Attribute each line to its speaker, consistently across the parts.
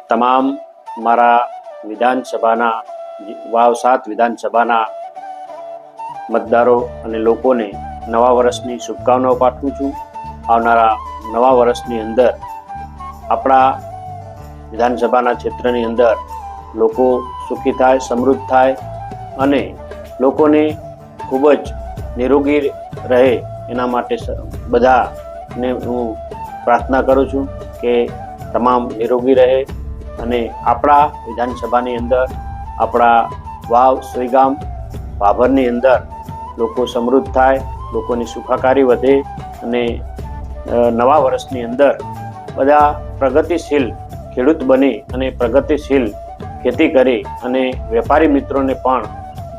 Speaker 1: તમામ મારા વિધાનસભાના વાવ 7 વિધાનસભાના મતદારો અને લોકોને નવા વર્ષની શુભકામનાઓ પાઠવું છું. આવનારા નવા વર્ષની અંદર આપણા વિધાનસભાના ક્ષેત્રની અંદર લોકો સુખી થાય, સમૃદ્ધ થાય અને લોકોને ખૂબ જ નિરોગી રહે એના માટે બધાને હું પ્રાર્થના કરું છું કે તમામ નિરોગી રહે અને આપણા વિધાનસભાની અંદર આપણા વાવ સુઈગામ ભાભરની અંદર લોકો સમૃદ્ધ થાય, લોકોની સુખાકારી વધે અને નવા વર્ષની અંદર બધા પ્રગતિશીલ ખેડૂત બની અને પ્રગતિશીલ ખેતી કરી અને વેપારી મિત્રોને પણ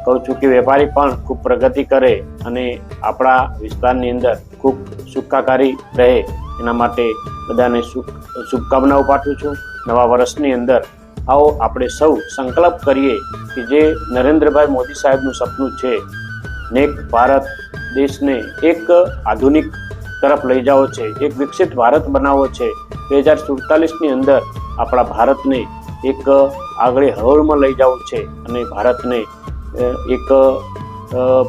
Speaker 1: કહું છું કે વેપારી પણ ખૂબ પ્રગતિ કરે અને આપણા વિસ્તારની અંદર ખૂબ સુખાકારી રહે એના માટે બધાને શુભકામનાઓ પાઠવું છું. નવા વર્ષની અંદર આવો આપણે સૌ સંકલ્પ કરીએ કે જે નરેન્દ્રભાઈ મોદી સાહેબનું સપનું છે, નેક ભારત દેશને એક આધુનિક તરફ લઈ જવો છે, એક વિકસિત ભારત બનાવવો છે. 2047ની અંદર આપણા ભારતને એક આગળ હરોળમાં લઈ જવું છે અને ભારતને એક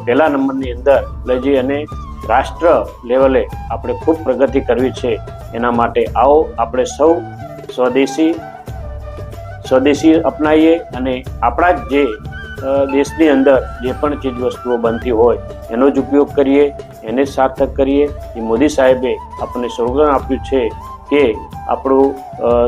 Speaker 1: પહેલા નંબરની અંદર લઈ જઈ અને રાષ્ટ્ર લેવલે આપણે ખૂબ પ્રગતિ કરવી છે. એના માટે આવો આપણે સૌ સ્વદેશી અપનાવીએ અને આપણા જ જે દેશની અંદર જે પણ ચીજ વસ્તુઓ બનતી હોય એનો જ ઉપયોગ કરીએ, એને જ સાર્થક કરીએ. એ મોદી સાહેબે આપણને સ્લોગન આપ્યું છે કે આપણું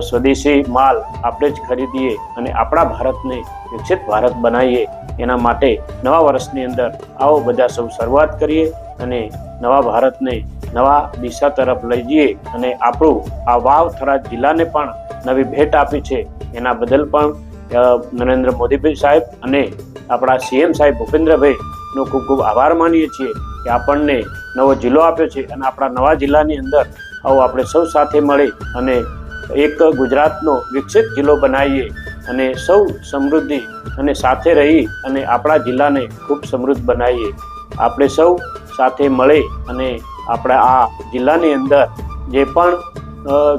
Speaker 1: સ્વદેશી માલ આપણે જ ખરીદીએ અને આપણા ભારતને વિકસિત ભારત બનાવીએ. એના માટે નવા વર્ષની અંદર આવો બધા સૌ શરૂઆત કરીએ અને નવા ભારતને નવા દિશા તરફ લઈ જઈએ અને આપણું આ વાવ થરાદ જિલ્લાને પણ નવી ભેટ આપી છે. એના બદલ પણ નરેન્દ્ર મોદીભાઈ સાહેબ અને આપણા સીએમ સાહેબ ભૂપેન્દ્રભાઈનો ખૂબ ખૂબ આભાર માનીએ છીએ કે આપણને નવો જિલ્લો આપ્યો છે અને આપણા નવા જિલ્લાની અંદર આવો આપણે સૌ સાથે મળી અને એક ગુજરાતનો વિકસિત જિલ્લો બનાવીએ અને સૌ સમૃદ્ધિ અને સાથે રહી અને આપણા જિલ્લાને ખૂબ સમૃદ્ધ બનાવીએ. આપણે સૌ સાથે મળી અને આપણા આ જિલ્લાની અંદર જે પણ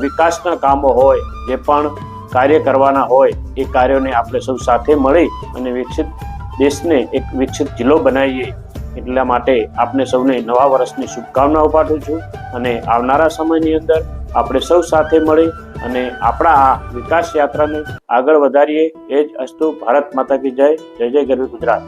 Speaker 1: વિકાસના કામો હોય, જે પણ કાર્ય કરવાના હોય એ કાર્યોને આપણે સૌ સાથે મળી અને વિકસિત દેશને એક વિકસિત જિલ્લો બનાવીએ. એટલા માટે આપને સૌને નવા વર્ષની શુભકામનાઓ પાઠવું છું અને આવનારા સમયની અંદર આપણે સૌ સાથે મળી અને આપણા આ વિકાસ યાત્રાને આગળ વધારીએ. એ જ અસ્તુ. ભારત માતા કી જય. જય જય ગરવી ગુજરાત.